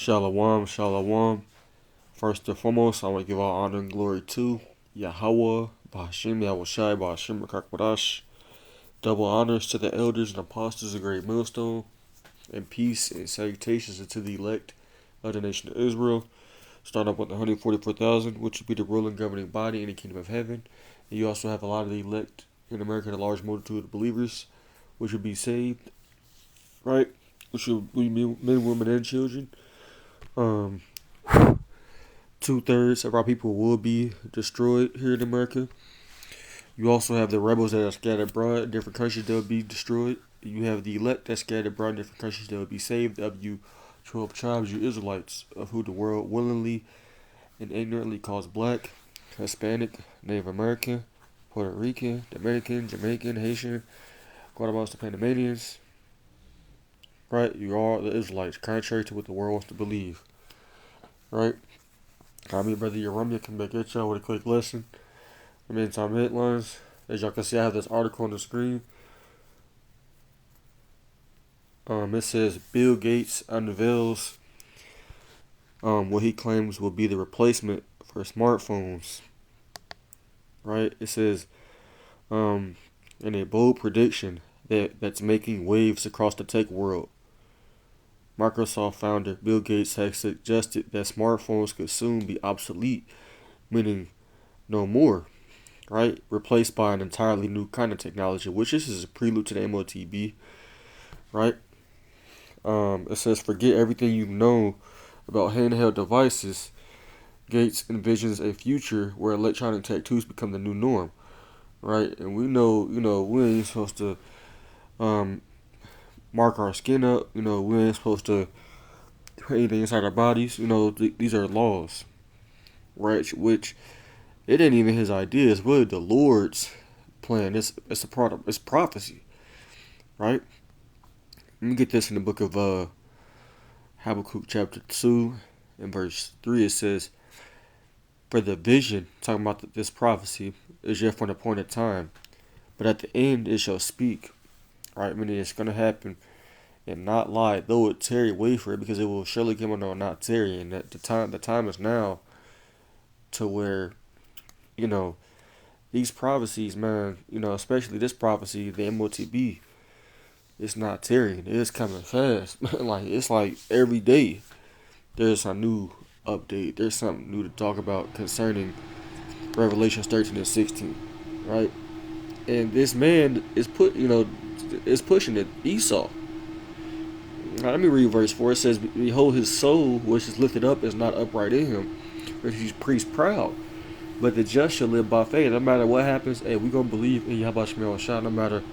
Shalom, shalom. First and foremost, I want to give all honor and glory to Yahweh, Bahashim, Yahushai, Bahashim, Rakakwadash. Double honors to the elders and apostles of Great Millstone, and peace and salutations unto the elect of the nation of Israel. Start up with the 144,000, which would be the ruling governing body in the kingdom of heaven. And you also have a lot of the elect in America, a large multitude of believers, which would be saved, right? Which would be men, women, and children. 2/3 of our people will be destroyed here in America. You also have the rebels that are scattered abroad in different countries that will be destroyed. You have the elect that's scattered abroad in different countries that will be saved. Of you 12 tribes, you Israelites, of who the world willingly and ignorantly calls black, Hispanic, Native American, Puerto Rican, Dominican, Jamaican, Haitian, Guatemalans, Panamanians. Right? You are the Israelites, contrary to what the world wants to believe. Right? I mean, Brother Yeromia can back at y'all with a quick lesson. In the meantime, headlines. As y'all can see, I have this article on the screen. It says Bill Gates unveils what he claims will be the replacement for smartphones. Right? It says in a bold prediction that's making waves across the tech world. Microsoft founder Bill Gates has suggested that smartphones could soon be obsolete, meaning no more, right? Replaced by an entirely new kind of technology, which this is a prelude to the MOTB, right? It says, forget everything you know about handheld devices. Gates envisions a future where electronic tattoos become the new norm, right? And we know, we ain't supposed to mark our skin up. We ain't supposed to put anything inside our bodies. These are laws, right? Which it ain't even his idea. It's really the Lord's plan. It's a product. It's prophecy, right? Let me get this in the book of Habakkuk chapter 2 and verse 3. It says, for the vision, talking about this prophecy, is yet for an appointed time, but at the end it shall speak. Right, meaning it's going to happen and not lie, though it tarry, wait for it, because it will surely come on not tarry. And that the time is now to where, these prophecies, man, especially this prophecy, the MOTB, it's not tarrying, it is coming fast. It's like every day there's a new update, there's something new to talk about concerning Revelations 13 and 16, right? And this man is pushing it, Esau. Let me read verse 4. It says, behold, his soul, which is lifted up, is not upright in him, for he's priest proud. But the just shall live by faith. No matter what happens, hey, we gonna believe in Yahweh Shemel Shah, no matter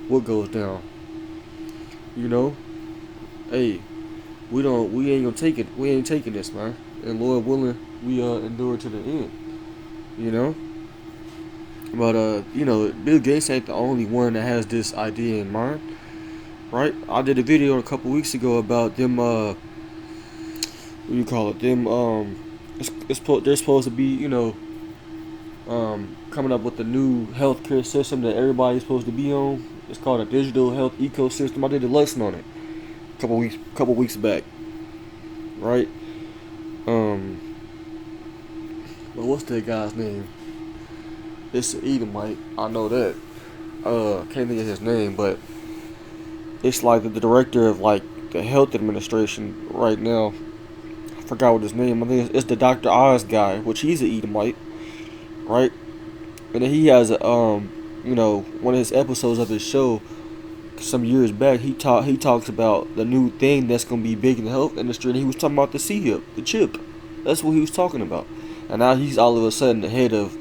what goes down. Hey, we ain't gonna take it. We ain't taking this, man. And Lord willing, we endure to the end. But Bill Gates ain't the only one that has this idea in mind, right? I did a video a couple weeks ago about them. What do you call it? Them. They're supposed to be, coming up with a new healthcare system that everybody's supposed to be on. It's called a digital health ecosystem. I did a lesson on it a couple weeks back, right? But what's that guy's name? It's an Edomite. I know that. Can't think of his name, but it's like the director of the health administration right now. I forgot what his name. I think it's the Dr. Oz guy, which he's an Edomite, right? And then he has one of his episodes of his show some years back. He talks about the new thing that's gonna be big in the health industry, and he was talking about the C-hip, the chip. That's what he was talking about. And now he's all of a sudden the head of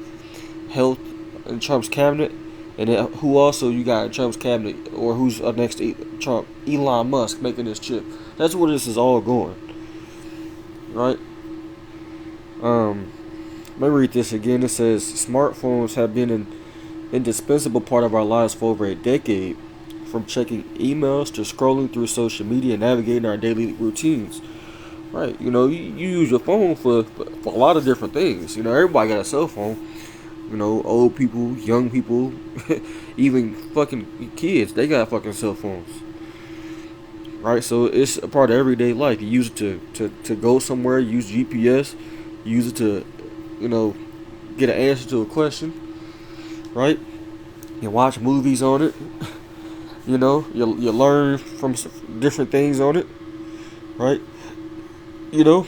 health in Trump's cabinet. And then who also you got in Trump's cabinet, or who's next to Trump? Elon Musk making this chip. That's where this is all going, right? Let me read this again. It says smartphones have been an indispensable part of our lives for over a decade, from checking emails to scrolling through social media and navigating our daily routines. Right? You use your phone for a lot of different things. Everybody got a cell phone. Old people, young people, even fucking kids, they got fucking cell phones. right? So it's a part of everyday life. You use it to go somewhere. Use GPS. Use it to, you know, get an answer to a question, right? You watch movies on it. You know, you learn from different things on it, right? You know,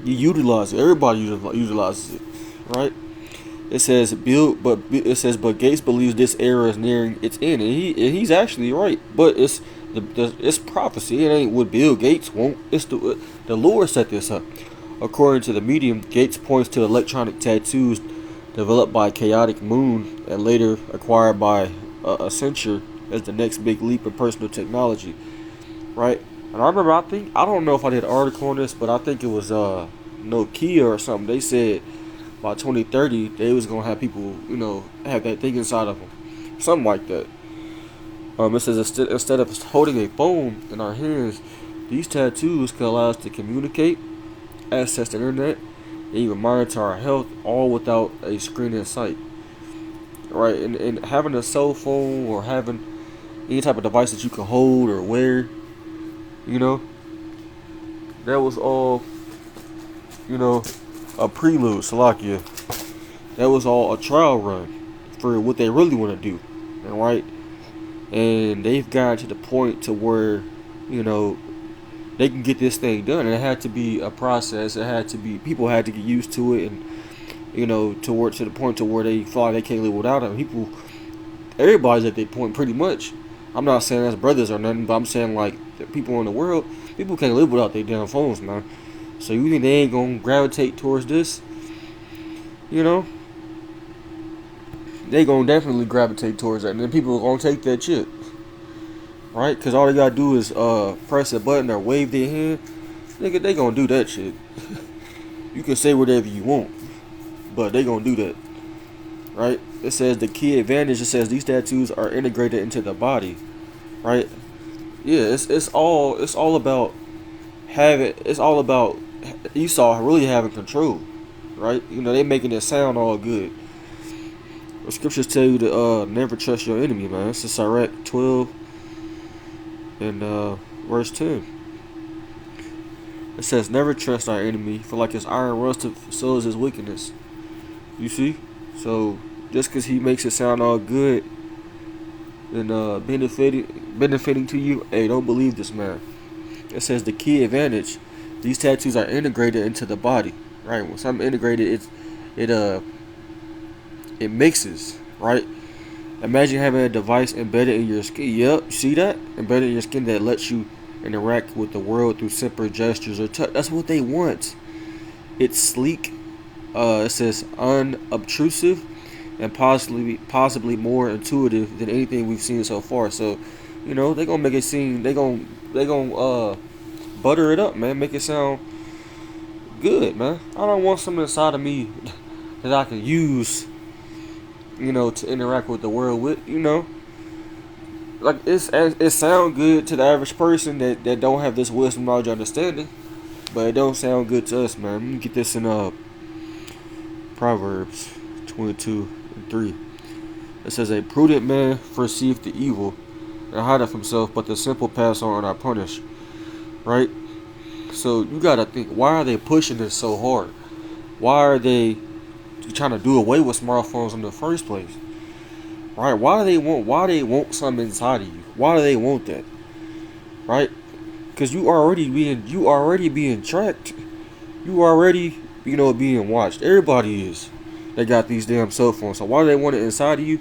you utilize it. Everybody utilizes it, right? It says but Gates believes this era is nearing its end, and he's actually right. But it's prophecy. It ain't what Bill Gates won't. It's the Lord set this up. According to the medium, Gates points to electronic tattoos developed by Chaotic Moon and later acquired by Accenture as the next big leap in personal technology, right? And I don't know if I did an article on this, but I think it was Nokia or something. They said by 2030 they was gonna have people, you know, have that thing inside of them, something like that. It says instead of holding a phone in our hands, these tattoos can allow us to communicate, access the internet, and even monitor our health, all without a screen in sight. Right, and having a cell phone or having any type of device that you can hold or wear, you know, that was all, you know, a prelude, Salakia. That was all a trial run for what they really want to do, right? And they've gotten to the point to where, you know, they can get this thing done. And it had to be a process. It had to be, people had to get used to it, and, you know, to the point to where they feel like they can't live without it. People, everybody's at that point pretty much. I'm not saying that's brothers or nothing, but I'm saying like the people in the world, people can't live without their damn phones, man. So you think they ain't gonna gravitate towards this? You know, they gonna definitely gravitate towards that, and then people are gonna take that shit, right? Because all they gotta do is press a button or wave their hand. Nigga, they gonna do that shit. You can say whatever you want, but they gonna do that, right? It says the key advantage. It says these tattoos are integrated into the body, right? Yeah, it's all about having. It's all about Esau really having control, right? You know, they making it sound all good. The scriptures tell you to never trust your enemy, man. It's in Sirach 12 and verse 10. It says, never trust our enemy, for like his iron rusted, so is his wickedness. You see? So, just because he makes it sound all good and benefiting to you, hey, don't believe this man. It says the key advantage. These tattoos are integrated into the body, right? When something integrated, it mixes, right? Imagine having a device embedded in your skin. Yep, see that? Embedded in your skin that lets you interact with the world through simple gestures or touch. That's what they want. It's sleek. It says unobtrusive and possibly more intuitive than anything we've seen so far. So, you know, they're gonna make it seem they gonna butter it up, man. Make it sound good, man. I don't want something inside of me that I can use, you know, to interact with the world with, you know. Like it sound good to the average person that don't have this wisdom, knowledge, understanding, but it don't sound good to us, man. Let me get this in Proverbs 22:3. It says, "A prudent man foreseeth the evil, and hideth himself, but the simple pass on and are punished." Right? So you gotta think, why are they pushing this so hard? Why are they trying to do away with smartphones in the first place? Right? Why they want something inside of you? Why do they want that? Right? Because you already being tracked. You already, you know, being watched. Everybody is. They got these damn cell phones. So why do they want it inside of you?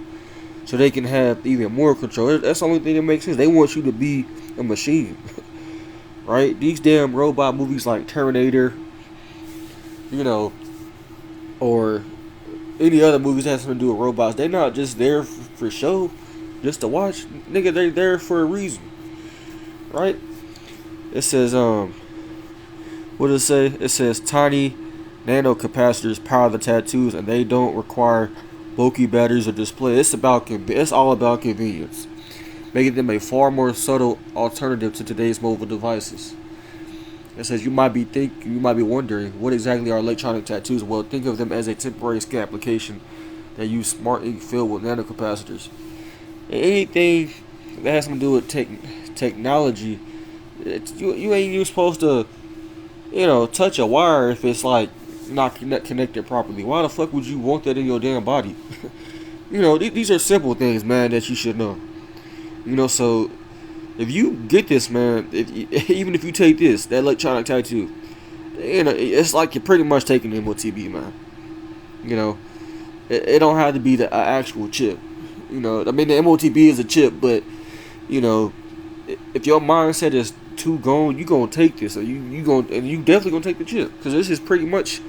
So they can have even more control. That's the only thing that makes sense. They want you to be a machine. Right? These damn robot movies like Terminator, you know, or any other movies that have something to do with robots, they're not just there for show, just to watch. Nigga, they're there for a reason. Right? It says, what does it say? It says tiny nano capacitors power the tattoos, and they don't require bulky batteries or display. It's all about convenience, making them a far more subtle alternative to today's mobile devices. It says you might be wondering, what exactly are electronic tattoos? Well, think of them as a temporary skin application that use smart ink filled with nanocapacitors. Anything that has something to do with technology You ain't even supposed to, touch a wire if it's like not connected properly. Why the fuck would you want that in your damn body? These are simple things, man, that you should know. So if you get this, man, even if you take this, that electronic tattoo, it's like you're pretty much taking MOTB, man. You know, it don't have to be the actual chip. I mean, the MOTB is a chip, but you know, if your mindset is too gone, you gonna take this, or you definitely gonna take the chip, because this is pretty much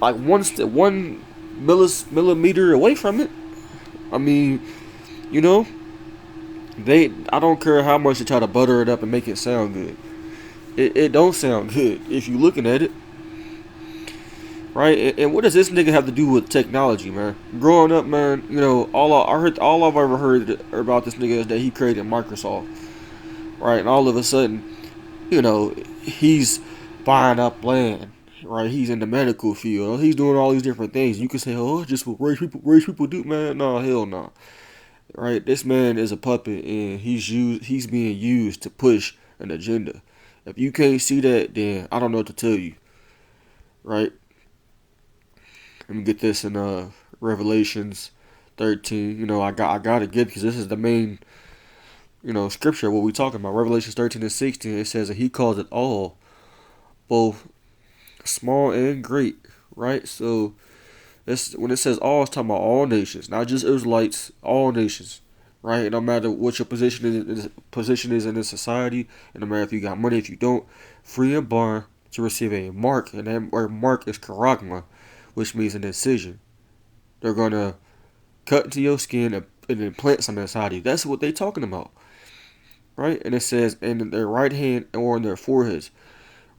like one millimeter away from it. I mean, you know, I don't care how much they try to butter it up and make it sound good. It don't sound good if you looking at it, right? And what does this nigga have to do with technology, man? Growing up, man, all I've ever heard about this nigga is that he created Microsoft, right? And all of a sudden, he's buying up land, right? He's in the medical field. He's doing all these different things. You can say, oh, just what rich people do, man. No, hell no. Right? This man is a puppet, and he's being used to push an agenda. If you can't see that, then I don't know what to tell you. Right? Let me get this in Revelations 13. I gotta get, because this is the main scripture what we talking about. Revelations 13 and 16. It says that he calls it all, both small and great. Right? So when it says all, it's talking about all nations, not just Israelites, all nations, right? No matter what your position is in this society, and no matter if you got money, if you don't, free and bond to receive a mark, and that mark is charagma, which means an incision. They're gonna cut into your skin and implant something inside you. That's what they're talking about, right? And it says in their right hand or on their foreheads,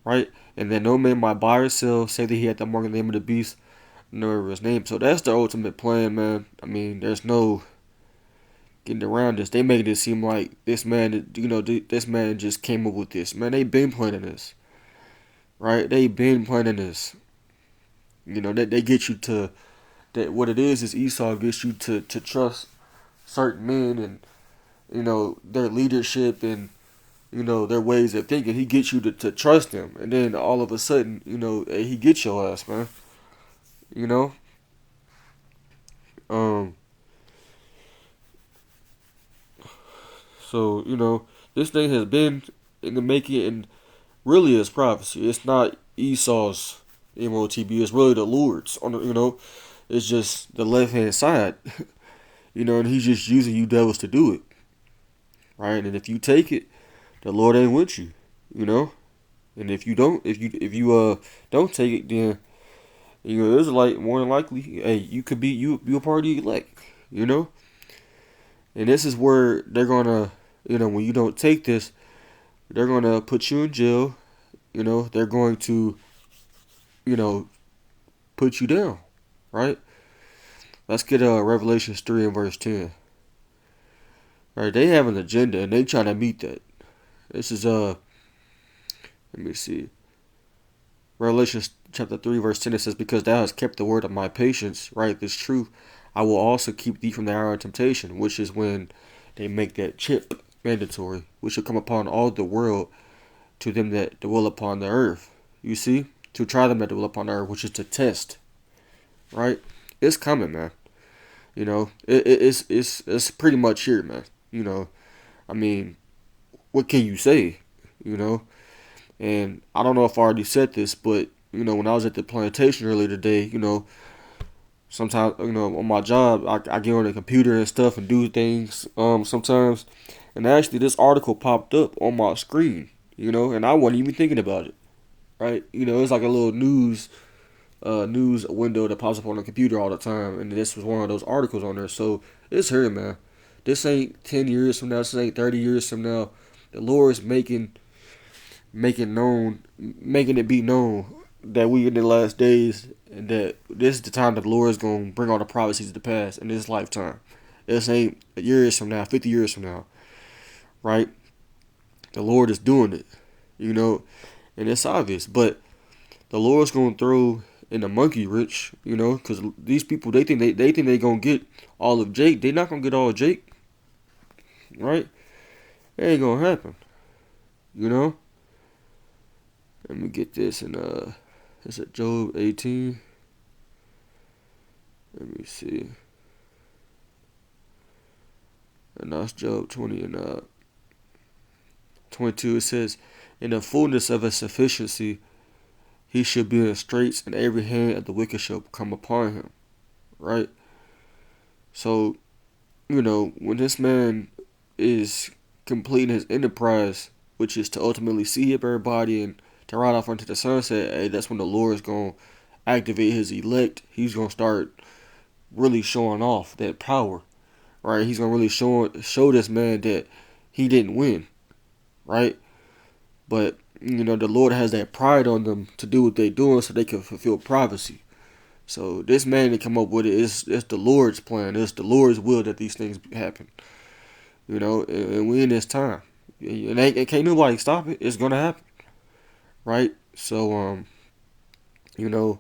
right? And then no man might buy or sell, say that he had the mark in the name of the beast, nor his name. So that's the ultimate plan, man. I mean, there's no getting around this. They make it seem like this man, this man just came up with this. Man, they been planning this, right? They been planning this. They get you to that. What it is Esau gets you to trust certain men and their leadership and their ways of thinking. He gets you to trust them, and then all of a sudden, he gets your ass, man. You know, um, so this thing has been in the making, and really is prophecy. It's not Esau's MOTB. It's really the Lord's on the. It's just the left hand side. And he's just using you devils to do it, right? And if you take it, the Lord ain't with you. And if you don't take it, then it's like more than likely, hey, you could be you a part of the elect, And this is where they're gonna, when you don't take this, they're gonna put you in jail. They're going to, put you down, right? Let's get Revelations 3 and verse 10. All right, they have an agenda and they trying to meet that. This is let me see. Revelation chapter 3 verse 10, it says, because thou hast kept the word of my patience, right, this truth, I will also keep thee from the hour of temptation, which is when they make that chip mandatory, which will come upon all the world, to them that dwell upon the earth. You see? To try them that dwell upon the earth, which is to test. Right? It's coming, man. It's pretty much here, man. I mean, what can you say? And I don't know if I already said this, but when I was at the plantation earlier today, sometimes on my job I get on the computer and stuff and do things sometimes, and actually this article popped up on my screen, and I wasn't even thinking about it, right? It's like a little news window that pops up on the computer all the time, and this was one of those articles on there. So it's here, man. This ain't 10 years from now. This ain't 30 years from now. The Lord is making it be known that we in the last days, and that this is the time that the Lord is going to bring all the prophecies to pass in this lifetime. This ain't years from now, 50 years from now, right? The Lord is doing it, and it's obvious. But the Lord's going to throw in the monkey rich, because these people, they think they going to get all of Jake. They're not going to get all of Jake, right? It ain't going to happen. You know? Let me get this in is it Job 18? Let me see. And that's Job 20 and 22. It says, in the fullness of his sufficiency, he should be in straits, and every hand of the wicked shall come upon him. Right? So, when this man is completing his enterprise, which is to ultimately see up everybody and to ride off into the sunset, hey, that's when the Lord is going to activate his elect. He's going to start really showing off that power, right? He's going to really show this man that he didn't win, right? But, the Lord has that pride on them to do what they're doing so they can fulfill prophecy. So this man that come up with it's the Lord's plan. It's the Lord's will that these things happen. And we in this time. And can't nobody stop it. It's gonna happen. Right? So you know,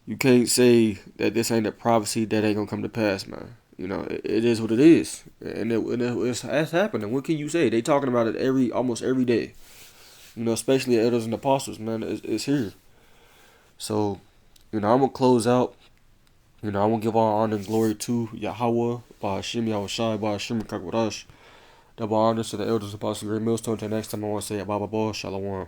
you can't say that this ain't a prophecy that ain't gonna come to pass, man. It is what it is. It's happening. What can you say? They talking about it almost every day. Especially elders and apostles, man. It's here. So, I'm gonna close out. I'm gonna give all honor and glory to Yahweh, by Hashem Yahushai, by Hashem Kakwadash. Double honors to the elders, apostles, great millstone. Until next time, I want to say, Abba, Shalom.